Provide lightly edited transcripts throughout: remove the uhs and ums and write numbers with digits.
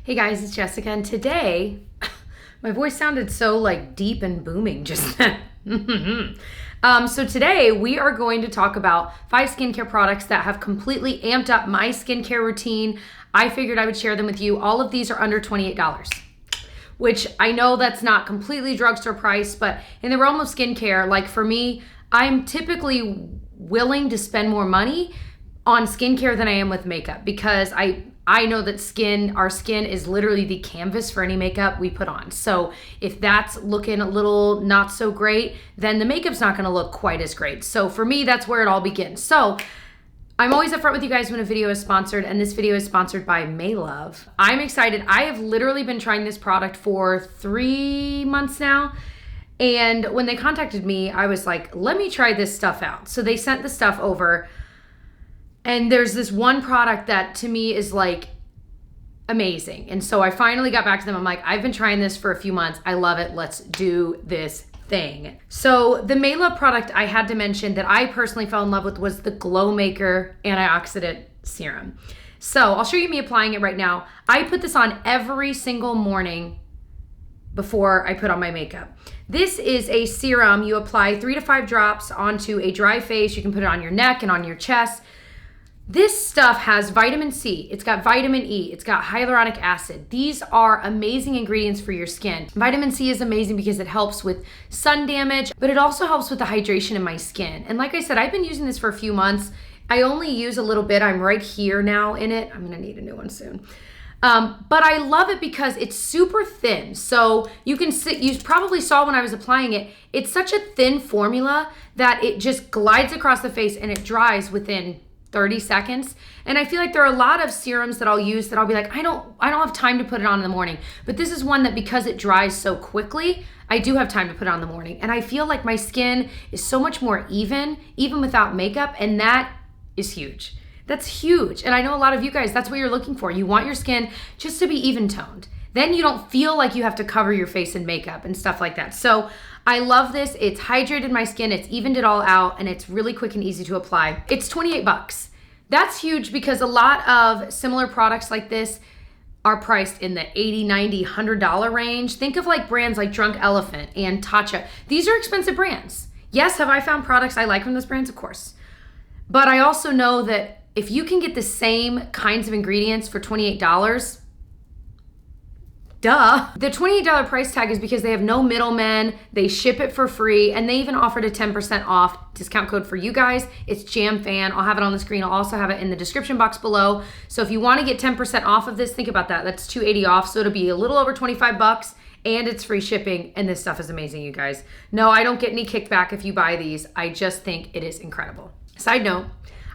Hey guys, it's Jessica, and today, my voice sounded so like deep and booming just then. So today we are going to talk about 5 skincare products that have completely amped up my skincare routine. I figured I would share them with you. All of these are under $28, which I know that's not completely drugstore price, but in the realm of skincare, like for me, I'm typically willing to spend more money on skincare than I am with makeup because I know that our skin is literally the canvas for any makeup we put on. So if that's looking a little not so great, then the makeup's not gonna look quite as great. So for me, that's where it all begins. So I'm always upfront with you guys when a video is sponsored, and this video is sponsored by Maelove. I'm excited. I have literally been trying this product for 3 months now. And when they contacted me, I was like, let me try this stuff out. So they sent the stuff over. And there's this one product that to me is like amazing. And so I finally got back to them. I'm like, I've been trying this for a few months. I love it. Let's do this thing. So the Maelove product I had to mention that I personally fell in love with was the Glow Maker Antioxidant Serum. So I'll show you me applying it right now. I put this on every single morning before I put on my makeup. This is a serum. You apply 3 to 5 drops onto a dry face. You can put it on your neck and on your chest. This stuff has vitamin C, it's got vitamin E, it's got hyaluronic acid. These are amazing ingredients for your skin. Vitamin C is amazing because it helps with sun damage, but it also helps with the hydration in my skin. And like I said, I've been using this for a few months. I only use a little bit. I'm right here now in it. I'm gonna need a new one soon. But I love it because it's super thin. So you probably saw when I was applying it, it's such a thin formula that it just glides across the face and it dries within 30 seconds. And I feel like there are a lot of serums that I'll use that I'll be like, I don't have time to put it on in the morning. But this is one that because it dries so quickly, I do have time to put it on in the morning. And I feel like my skin is so much more even without makeup. And that is huge. That's huge. And I know a lot of you guys, that's what you're looking for. You want your skin just to be even toned. Then you don't feel like you have to cover your face in makeup and stuff like that. So I love this. It's hydrated my skin. It's evened it all out, and it's really quick and easy to apply. It's $28. That's huge because a lot of similar products like this are priced in the $80, $90, $100 range. Think of like brands like Drunk Elephant and Tatcha. These are expensive brands. Yes, have I found products I like from those brands? Of course. But I also know that if you can get the same kinds of ingredients for $28, duh. The $28 price tag is because they have no middlemen, they ship it for free, and they even offered a 10% off discount code for you guys. It's JamFan. I'll have it on the screen. I'll also have it in the description box below. So if you want to get 10% off of this, think about that. That's $280 off, so it'll be a little over 25 bucks, and it's free shipping, and this stuff is amazing, you guys. No, I don't get any kickback if you buy these. I just think it is incredible. Side note,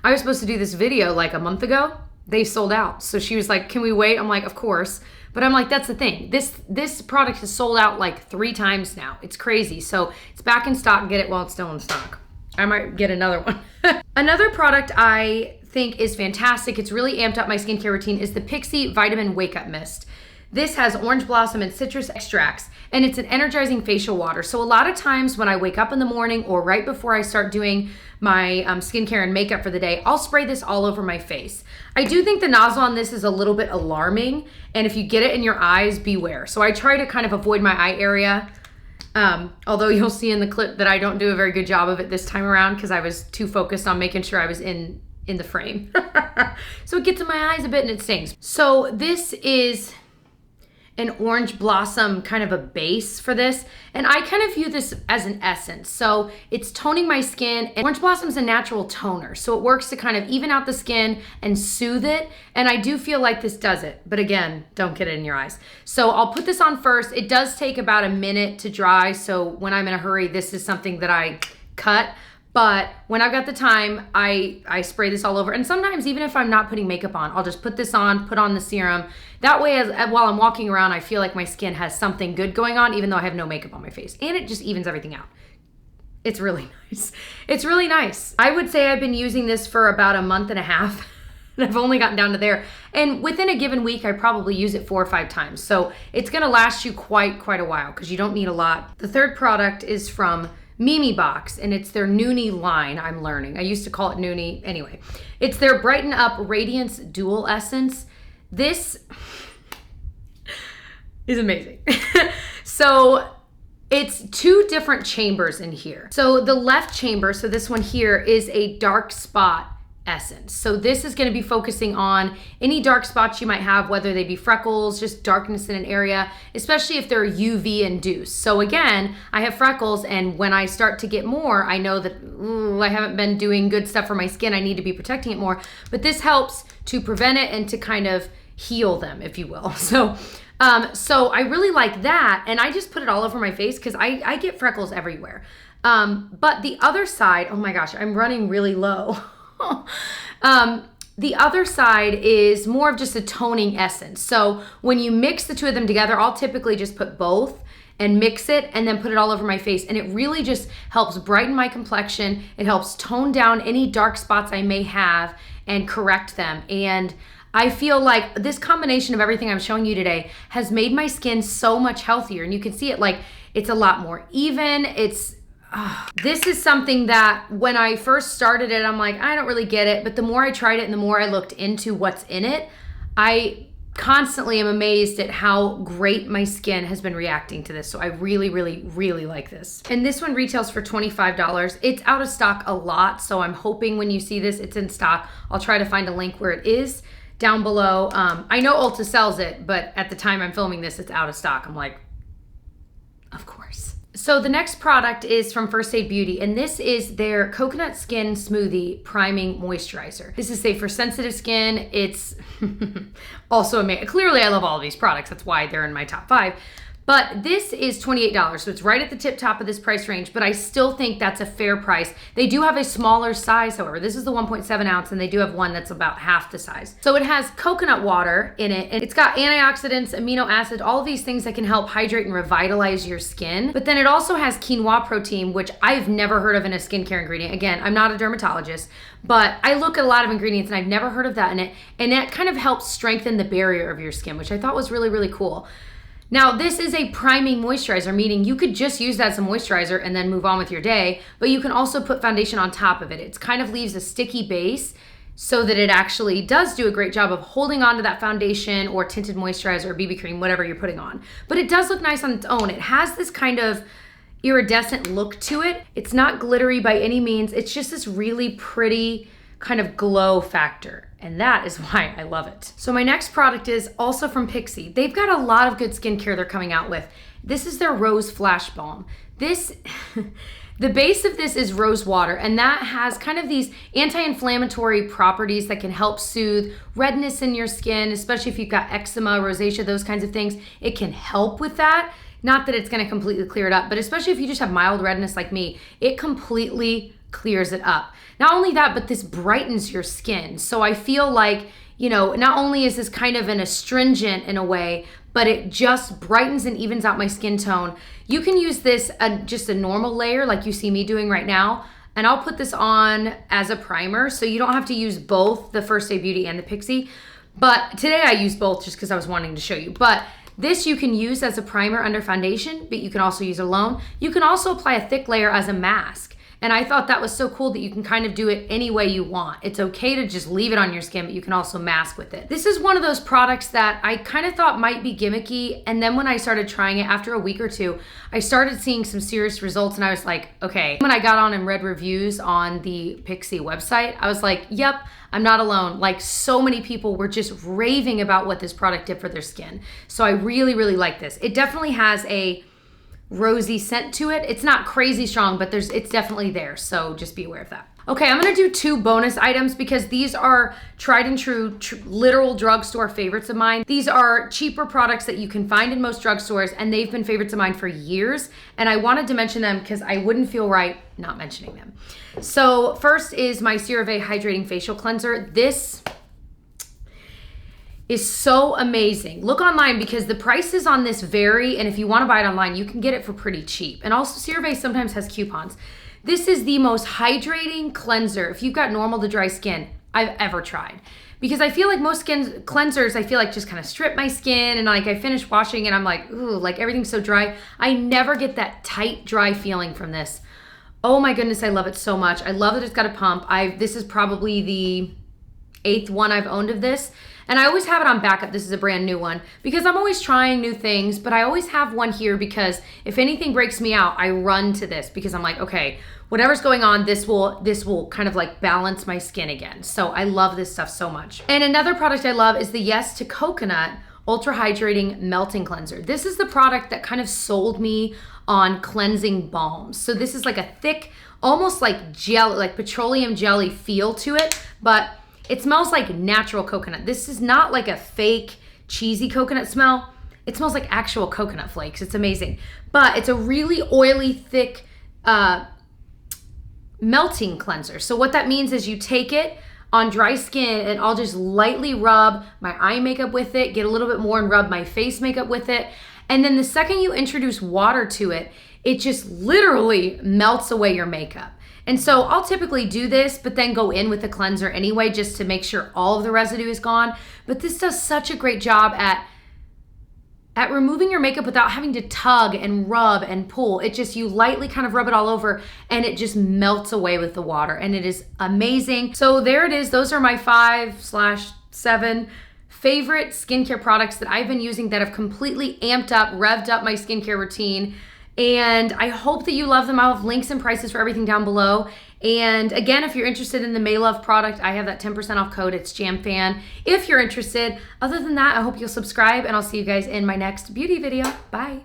I was supposed to do this video like a month ago. They sold out. So she was like, can we wait? I'm like, of course. But I'm like, that's the thing. This product has sold out like 3 times now. It's crazy. So it's back in stock. Get it while it's still in stock. I might get another one. Another product I think is fantastic, it's really amped up my skincare routine, is the Pixi Vitamin Wake Up Mist. This has orange blossom and citrus extracts, and it's an energizing facial water. So a lot of times when I wake up in the morning or right before I start doing my skincare and makeup for the day, I'll spray this all over my face. I do think the nozzle on this is a little bit alarming, and if you get it in your eyes, beware. So I try to kind of avoid my eye area, although you'll see in the clip that I don't do a very good job of it this time around because I was too focused on making sure I was in the frame. So it gets in my eyes a bit and it stings. So this is an orange blossom kind of a base for this, and I kind of view this as an essence. So it's toning my skin, and orange blossom is a natural toner, so it works to kind of even out the skin and soothe it, and I do feel like this does it, but again, don't get it in your eyes. So I'll put this on first. It does take about a minute to dry, so when I'm in a hurry, this is something that I cut. But when I've got the time, I spray this all over. And sometimes even if I'm not putting makeup on, I'll just put this on, put on the serum. That way, while I'm walking around, I feel like my skin has something good going on, even though I have no makeup on my face. And it just evens everything out. It's really nice. It's really nice. I would say I've been using this for about a month and a half. And I've only gotten down to there. And within a given week, I probably use it 4 or 5 times. So it's gonna last you quite a while because you don't need a lot. The third product is from Memebox, and it's their NOONI line, I'm learning. I used to call it NOONI. Anyway, it's their Brighten Up Radiance Dual Essence. This is amazing. So it's 2 different chambers in here. So the left chamber, so this one here, is a dark spot essence. So this is going to be focusing on any dark spots you might have, whether they be freckles, just darkness in an area, especially if they're UV induced. So again, I have freckles, and when I start to get more, I know that I haven't been doing good stuff for my skin. I need to be protecting it more, but this helps to prevent it and to kind of heal them, if you will. So I really like that, and I just put it all over my face because I get freckles everywhere. But the other side, oh my gosh, I'm running really low. The other side is more of just a toning essence. So when you mix the 2 of them together, I'll typically just put both and mix it and then put it all over my face. And it really just helps brighten my complexion. It helps tone down any dark spots I may have and correct them. And I feel like this combination of everything I'm showing you today has made my skin so much healthier. And you can see it, like, it's a lot more even. This is something that when I first started it, I'm like, I don't really get it. But the more I tried it and the more I looked into what's in it, I constantly am amazed at how great my skin has been reacting to this. So I really, really, really like this. And this one retails for $25. It's out of stock a lot. So I'm hoping when you see this, it's in stock. I'll try to find a link where it is down below. I know Ulta sells it, but at the time I'm filming this, it's out of stock. I'm like, of course. So the next product is from First Aid Beauty, and this is their Coconut Skin Smoothie Priming Moisturizer. This is safe for sensitive skin. It's also amazing. Clearly, I love all of these products. That's why they're in my top 5. But this is $28, so it's right at the tip top of this price range, but I still think that's a fair price. They do have a smaller size, however. This is the 1.7 ounce, and they do have one that's about half the size. So it has coconut water in it, and it's got antioxidants, amino acid, all of these things that can help hydrate and revitalize your skin. But then it also has quinoa protein, which I've never heard of in a skincare ingredient. Again, I'm not a dermatologist, but I look at a lot of ingredients, and I've never heard of that in it, and that kind of helps strengthen the barrier of your skin, which I thought was really, really cool. Now, this is a priming moisturizer, meaning you could just use that as a moisturizer and then move on with your day, but you can also put foundation on top of it. It kind of leaves a sticky base so that it actually does do a great job of holding on to that foundation or tinted moisturizer or BB cream, whatever you're putting on. But it does look nice on its own. It has this kind of iridescent look to it. It's not glittery by any means. It's just this really pretty kind of glow factor. And that is why I love it. So my next product is also from Pixi. They've got a lot of good skincare they're coming out with. This is their Rose Flash Balm. The base of this is rose water, and that has kind of these anti-inflammatory properties that can help soothe redness in your skin, especially if you've got eczema, rosacea, those kinds of things. It can help with that. Not that it's gonna completely clear it up, but especially if you just have mild redness like me, it completely clears it up. Not only that, but this brightens your skin. So I feel like, you know, not only is this kind of an astringent in a way, but it just brightens and evens out my skin tone. You can use this just a normal layer like you see me doing right now, and I'll put this on as a primer, so you don't have to use both the First Aid Beauty and the Pixi. But today I used both just because I was wanting to show you. But this you can use as a primer under foundation, but you can also use it alone. You can also apply a thick layer as a mask. And I thought that was so cool that you can kind of do it any way you want. It's okay to just leave it on your skin, but you can also mask with it. This is one of those products that I kind of thought might be gimmicky. And then when I started trying it after a week or two, I started seeing some serious results, and I was like, okay. When I got on and read reviews on the Pixi website, I was like, yep, I'm not alone. Like, so many people were just raving about what this product did for their skin. So I really, really like this. It definitely has a rosy scent to it. It's not crazy strong, but it's definitely there. So just be aware of that. Okay, I'm gonna do 2 bonus items because these are tried and true, literal drugstore favorites of mine. These are cheaper products that you can find in most drugstores, and they've been favorites of mine for years. And I wanted to mention them because I wouldn't feel right not mentioning them. So first is my Cerave Hydrating Facial Cleanser. This is so amazing. Look online because the prices on this vary, and if you want to buy it online, you can get it for pretty cheap. And also Cerave sometimes has coupons. This is the most hydrating cleanser, if you've got normal to dry skin, I've ever tried. Because I feel like most skin cleansers, I feel like just kind of strip my skin, and like I finish washing and I'm like, ooh, like everything's so dry. I never get that tight, dry feeling from this. Oh my goodness, I love it so much. I love that it's got a pump. This is probably the 8th one I've owned of this. And I always have it on backup. This is a brand new one because I'm always trying new things, but I always have one here because if anything breaks me out, I run to this because I'm like, okay, whatever's going on, this will kind of like balance my skin again. So I love this stuff so much. And another product I love is the Yes to Coconut Ultra Hydrating Melting Cleanser. This is the product that kind of sold me on cleansing balms. So this is like a thick, almost like gel, like petroleum jelly feel to it, but it smells like natural coconut. This is not like a fake cheesy coconut smell. It smells like actual coconut flakes. It's amazing. But it's a really oily, thick, melting cleanser. So what that means is you take it on dry skin and I'll just lightly rub my eye makeup with it, get a little bit more and rub my face makeup with it. And then the second you introduce water to it, it just literally melts away your makeup. And so I'll typically do this, but then go in with the cleanser anyway, just to make sure all of the residue is gone. But this does such a great job at removing your makeup without having to tug and rub and pull. It just, you lightly kind of rub it all over and it just melts away with the water and it is amazing. So there it is. Those are my 5/7 favorite skincare products that I've been using that have completely amped up, revved up my skincare routine. And I hope that you love them. I'll have links and prices for everything down below. And again, if you're interested in the Maelove product, I have that 10% off code. It's JamFan if you're interested. Other than that, I hope you'll subscribe and I'll see you guys in my next beauty video. Bye.